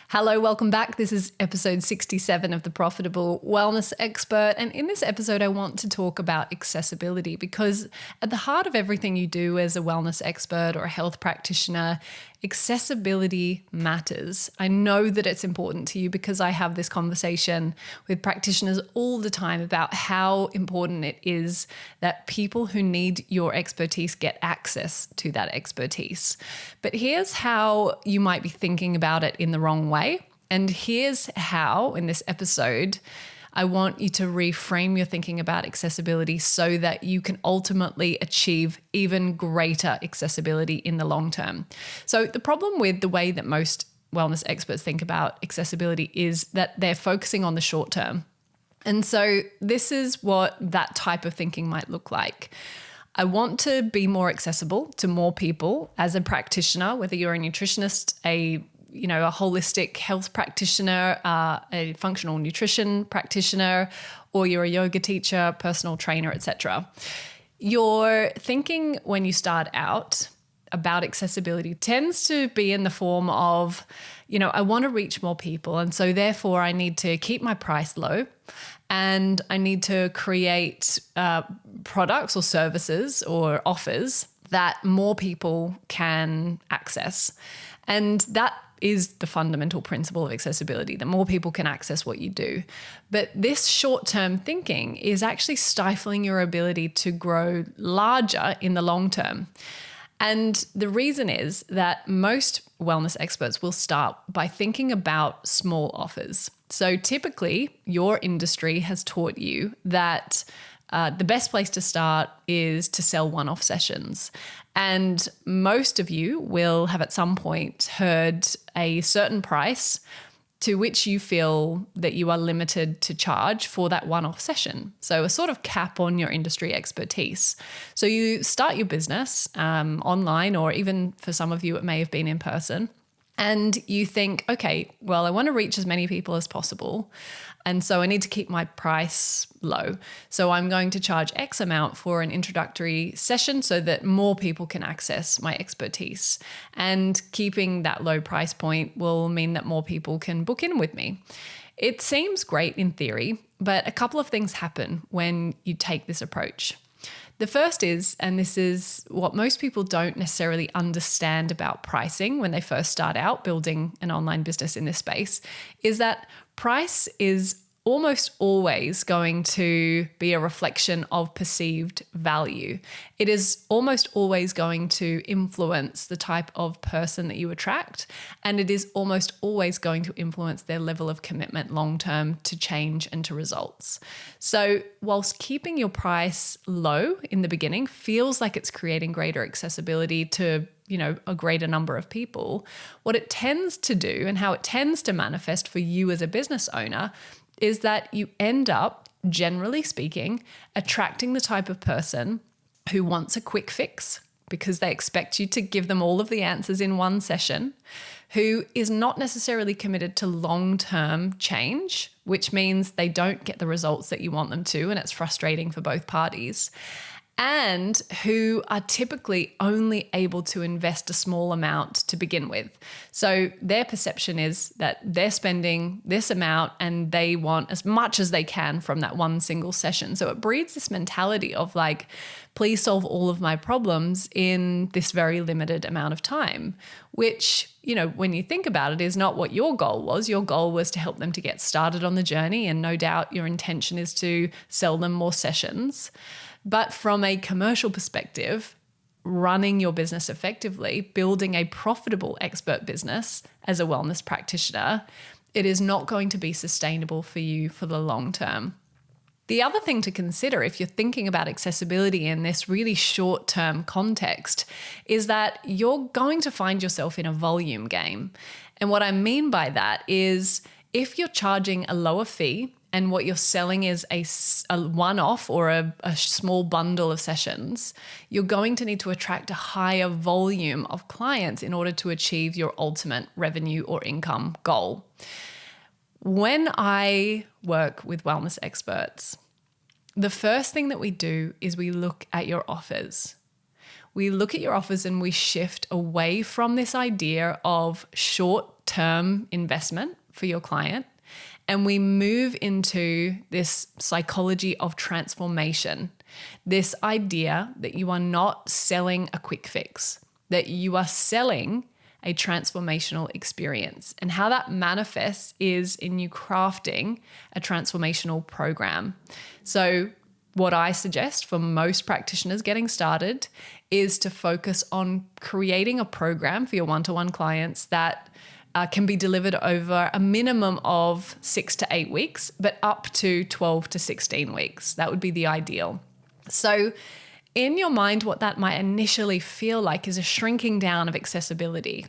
Hello, welcome back. This is episode 67 of The Profitable Wellness Expert. And in this episode, I want to talk about accessibility because at the heart of everything you do as a wellness expert or a health practitioner, accessibility matters. I know that it's important to you because I have this conversation with practitioners all the time about how important it is that people who need your expertise get access to that expertise. But here's how you might be thinking about it in the wrong way. And here's how, in this episode, I want you to reframe your thinking about accessibility so that you can ultimately achieve even greater accessibility in the long term. So the problem with the way that most wellness experts think about accessibility is that they're focusing on the short term. And so this is what that type of thinking might look like. I want to be more accessible to more people as a practitioner, whether you're a nutritionist, a holistic health practitioner, a functional nutrition practitioner, or you're a yoga teacher, personal trainer, etc. Your thinking when you start out about accessibility tends to be in the form of, I want to reach more people. And so therefore I need to keep my price low and I need to create products or services or offers that more people can access. And that is the fundamental principle of accessibility, that more people can access what you do. But this short-term thinking is actually stifling your ability to grow larger in the long term. And the reason is that most wellness experts will start by thinking about small offers. So typically, your industry has taught you that the best place to start is to sell one-off sessions. And most of you will have at some point heard a certain price to which you feel that you are limited to charge for that one-off session. So a sort of cap on your industry expertise. So you start your business online, or even for some of you, it may have been in person. And you think, okay, well, I want to reach as many people as possible. And so I need to keep my price low. So I'm going to charge X amount for an introductory session so that more people can access my expertise. And keeping that low price point will mean that more people can book in with me. It seems great in theory, but a couple of things happen when you take this approach. The first is, and this is what most people don't necessarily understand about pricing when they first start out building an online business in this space, is that price is almost always going to be a reflection of perceived value. It is almost always going to influence the type of person that you attract, and it is almost always going to influence their level of commitment long-term to change and to results. So whilst keeping your price low in the beginning feels like it's creating greater accessibility to a greater number of people, what it tends to do and how it tends to manifest for you as a business owner is that you end up, generally speaking, attracting the type of person who wants a quick fix because they expect you to give them all of the answers in one session, who is not necessarily committed to long-term change, which means they don't get the results that you want them to, and it's frustrating for both parties, and who are typically only able to invest a small amount to begin with. So their perception is that they're spending this amount and they want as much as they can from that one single session. So it breeds this mentality of like, please solve all of my problems in this very limited amount of time, which, when you think about it, is not what your goal was. Your goal was to help them to get started on the journey. And no doubt your intention is to sell them more sessions. But from a commercial perspective, running your business effectively, building a profitable expert business as a wellness practitioner, it is not going to be sustainable for you for the long term. The other thing to consider if you're thinking about accessibility in this really short-term context is that you're going to find yourself in a volume game. And what I mean by that is if you're charging a lower fee and what you're selling is a one-off or a small bundle of sessions, you're going to need to attract a higher volume of clients in order to achieve your ultimate revenue or income goal. When I work with wellness experts, the first thing that we do is we look at your offers. We look at your offers and we shift away from this idea of short short-term investment for your client, and we move into this psychology of transformation, this idea that you are not selling a quick fix, that you are selling a transformational experience. And how that manifests is in you crafting a transformational program. So what I suggest for most practitioners getting started is to focus on creating a program for your one-to-one clients that can be delivered over a minimum of 6 to 8 weeks, but up to 12 to 16 weeks. That would be the ideal. So in your mind, what that might initially feel like is a shrinking down of accessibility.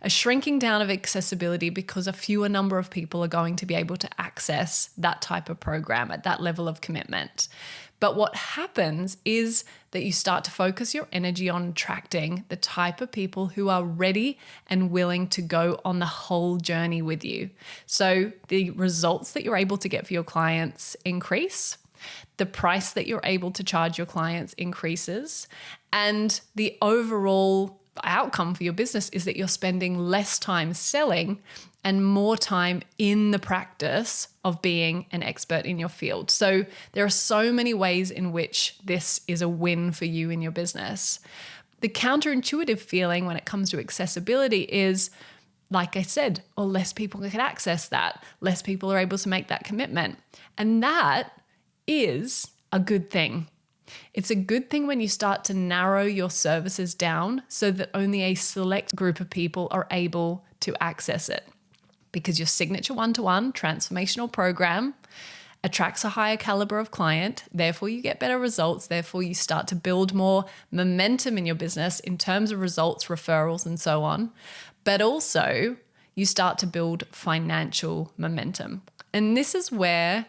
A shrinking down of accessibility because a fewer number of people are going to be able to access that type of program at that level of commitment. But what happens is that you start to focus your energy on attracting the type of people who are ready and willing to go on the whole journey with you. So the results that you're able to get for your clients increase, the price that you're able to charge your clients increases, and the overall outcome for your business is that you're spending less time selling and more time in the practice of being an expert in your field. So there are so many ways in which this is a win for you in your business. The counterintuitive feeling when it comes to accessibility is, like I said, or less people can access that, less people are able to make that commitment. And that is a good thing. It's a good thing when you start to narrow your services down so that only a select group of people are able to access it. Because your signature one-to-one transformational program attracts a higher caliber of client, therefore you get better results, therefore you start to build more momentum in your business in terms of results, referrals, and so on. But also you start to build financial momentum. And this is where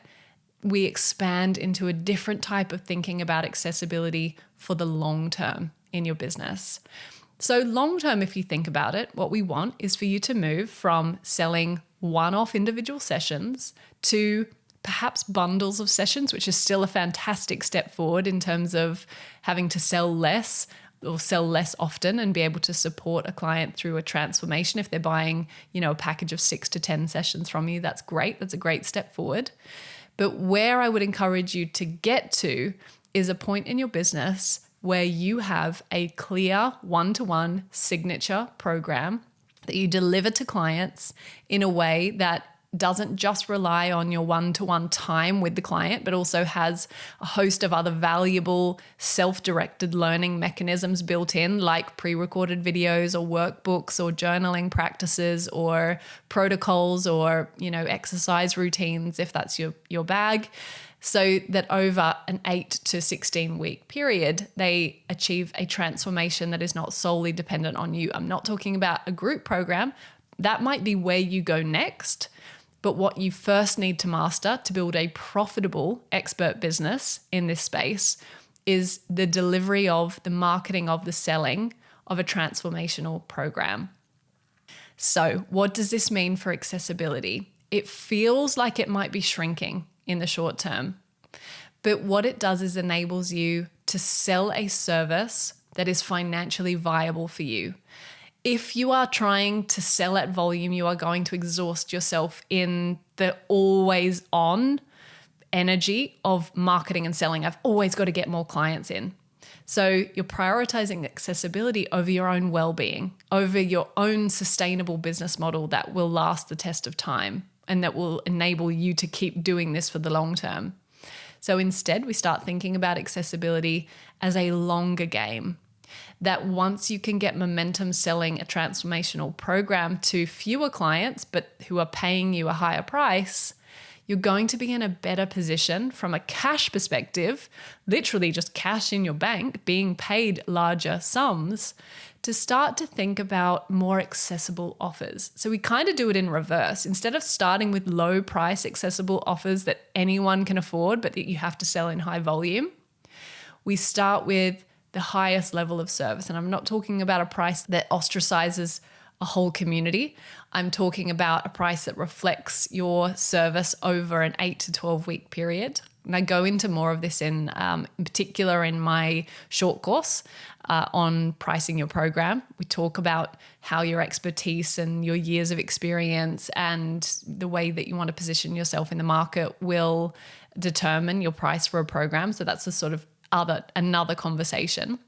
we expand into a different type of thinking about accessibility for the long term in your business. So long term, if you think about it, what we want is for you to move from selling one-off individual sessions to perhaps bundles of sessions, which is still a fantastic step forward in terms of having to sell less or sell less often and be able to support a client through a transformation. If they're buying, a package of 6 to 10 sessions from you, that's great. That's a great step forward. But where I would encourage you to get to is a point in your business where you have a clear one-to-one signature program that you deliver to clients in a way that doesn't just rely on your one-to-one time with the client, but also has a host of other valuable self-directed learning mechanisms built in, like pre-recorded videos or workbooks or journaling practices or protocols or, exercise routines, if that's your bag, so that over an 8 to 16 week period, they achieve a transformation that is not solely dependent on you. I'm not talking about a group program. That might be where you go next. But what you first need to master to build a profitable expert business in this space is the delivery of, the marketing of, the selling of a transformational program. So what does this mean for accessibility? It feels like it might be shrinking in the short term, but what it does is enables you to sell a service that is financially viable for you. If you are trying to sell at volume, you are going to exhaust yourself in the always on energy of marketing and selling. I've always got to get more clients in. So you're prioritizing accessibility over your own well-being, over your own sustainable business model that will last the test of time and that will enable you to keep doing this for the long term. So instead, we start thinking about accessibility as a longer game. That once you can get momentum selling a transformational program to fewer clients, but who are paying you a higher price, you're going to be in a better position from a cash perspective, literally just cash in your bank, being paid larger sums, to start to think about more accessible offers. So we kind of do it in reverse. Instead of starting with low price accessible offers that anyone can afford, but that you have to sell in high volume, we start with the highest level of service. And I'm not talking about a price that ostracizes a whole community. I'm talking about a price that reflects your service over an 8 to 12 week period. And I go into more of this in particular in my short course on pricing your program. We talk about how your expertise and your years of experience and the way that you want to position yourself in the market will determine your price for a program. So that's a sort of another conversation.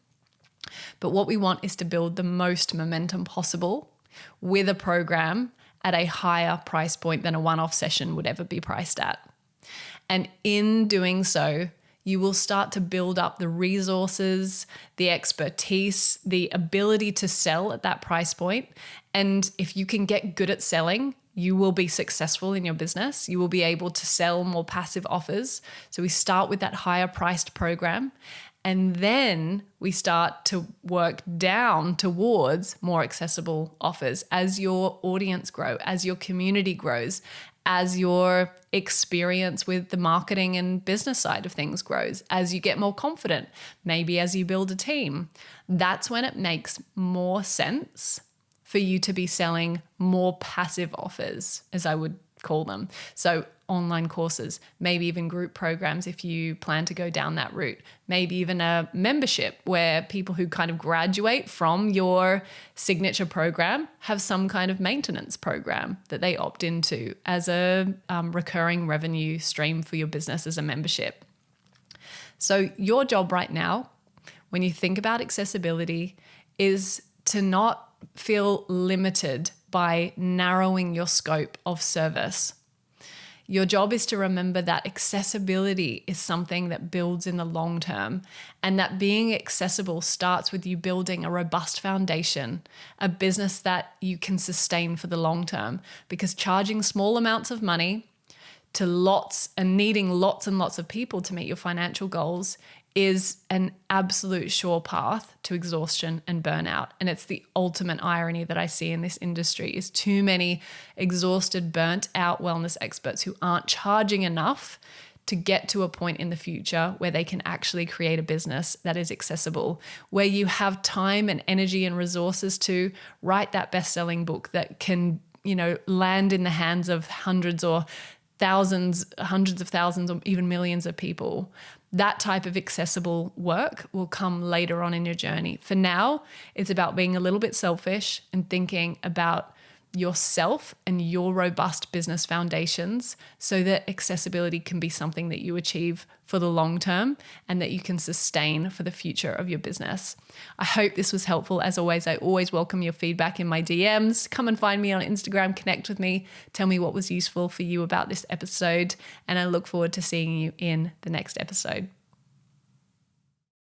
But what we want is to build the most momentum possible with a program at a higher price point than a one-off session would ever be priced at. And in doing so, you will start to build up the resources, the expertise, the ability to sell at that price point. And if you can get good at selling, you will be successful in your business. You will be able to sell more passive offers. So we start with that higher priced program. And then we start to work down towards more accessible offers as your audience grow, as your community grows, as your experience with the marketing and business side of things grows, as you get more confident, maybe as you build a team. That's when it makes more sense for you to be selling more passive offers, as I would call them. So online courses, maybe even group programs if you plan to go down that route, maybe even a membership where people who kind of graduate from your signature program have some kind of maintenance program that they opt into as a recurring revenue stream for your business as a membership. So your job right now, when you think about accessibility, is to not feel limited by narrowing your scope of service. Your job is to remember that accessibility is something that builds in the long term, and that being accessible starts with you building a robust foundation, a business that you can sustain for the long term, because charging small amounts of money to lots and needing lots and lots of people to meet your financial goals is an absolute sure path to exhaustion and burnout. And it's the ultimate irony that I see in this industry is too many exhausted, burnt out wellness experts who aren't charging enough to get to a point in the future where they can actually create a business that is accessible, where you have time and energy and resources to write that best-selling book that can, land in the hands of hundreds of thousands, or even millions of people. That type of accessible work will come later on in your journey. For now, it's about being a little bit selfish and thinking about yourself and your robust business foundations so that accessibility can be something that you achieve for the long term and that you can sustain for the future of your business. I hope this was helpful. As always, I always welcome your feedback in my DMs. Come and find me on Instagram, connect with me, tell me what was useful for you about this episode, and I look forward to seeing you in the next episode.